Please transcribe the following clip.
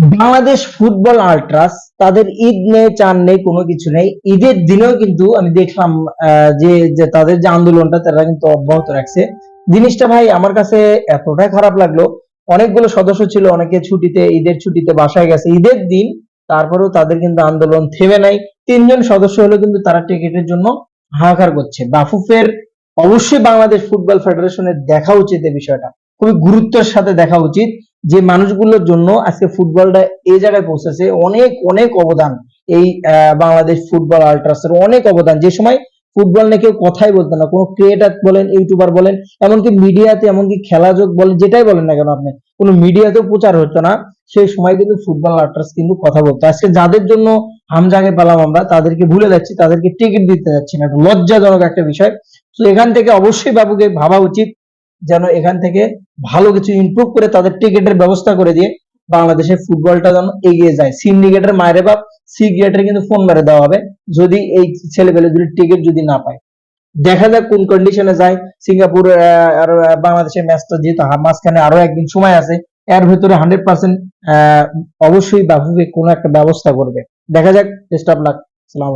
Bangladesh football আল্ট্রাস তাদের ঈদ নেই, চাঁদ নেই, কোনো কিছু নেই। ঈদের দিনেও কিন্তু আমি দেখলাম যে যে তাদের যে আন্দোলনটা তারা কিন্তু অব্যাহত রাখছে। জিনিসটা ভাই আমার কাছে এতটাই খারাপ লাগলো। অনেকগুলো সদস্য ছিল, অনেকে ছুটিতে, ঈদের ছুটিতে বাসায় গেছে ঈদের দিন, তারপরেও তাদের কিন্তু আন্দোলন থেমে নাই। 3 জন সদস্য হলো কিন্তু তারা টিকিটের জন্য হাহাকার করছে। বাফুফের অবশ্যই বাংলাদেশ ফুটবল ফেডারেশনের দেখা উচিত এই বিষয়টা, খুবই গুরুত্বের সাথে দেখা উচিত। যে মানুষগুলোর জন্য আজকে ফুটবলটা এই জায়গায় পৌঁছেছে, অনেক অনেক অবদান এই বাংলাদেশ ফুটবল আল্ট্রাসের, অনেক অবদান। যে সময় ফুটবল নিয়ে কেউ কথাই বলতো না, কোনো ক্রিয়েটার বলেন, ইউটিউবার বলেন, এমনকি মিডিয়াতে, এমনকি খেলাযোগ বলেন, যেটাই বলেন না কেন আপনি, কোনো মিডিয়াতেও প্রচার হতো না। সেই সময় কিন্তু ফুটবল আল্ট্রাস কিন্তু কথা বলতো। আজকে যাদের জন্য হামজাগে পেলাম আমরা, তাদেরকে ভুলে যাচ্ছি, তাদেরকে টিকিট দিতে যাচ্ছি না। এটা লজ্জাজনক একটা বিষয়। তো এখান থেকে অবশ্যই বাবুকে ভাবা উচিত যেন এখান থেকে ভালো কিছু ইমপ্রুভ করে তাদের টিকিটের ব্যবস্থা করে দিয়ে বাংলাদেশের ফুটবলটা যেন এগিয়ে যায়। সিন্ডিকেটের মায়ের বাপ সিগ্রেটের কিন্তু ফোন মেরে দেওয়া হবে যদি এই ছেলেপেলেগুলি টিকিট যদি না পায়। দেখা যাক কোন কন্ডিশনে যায়। সিঙ্গাপুর আর বাংলাদেশের ম্যাচটা যেহেতু মাঝখানে আরো একদিন সময় আছে, এর ভেতরে 100% অবশ্যই বাফুফে কোনো একটা ব্যবস্থা করবে। দেখা যাক। Best of luck. সালাম।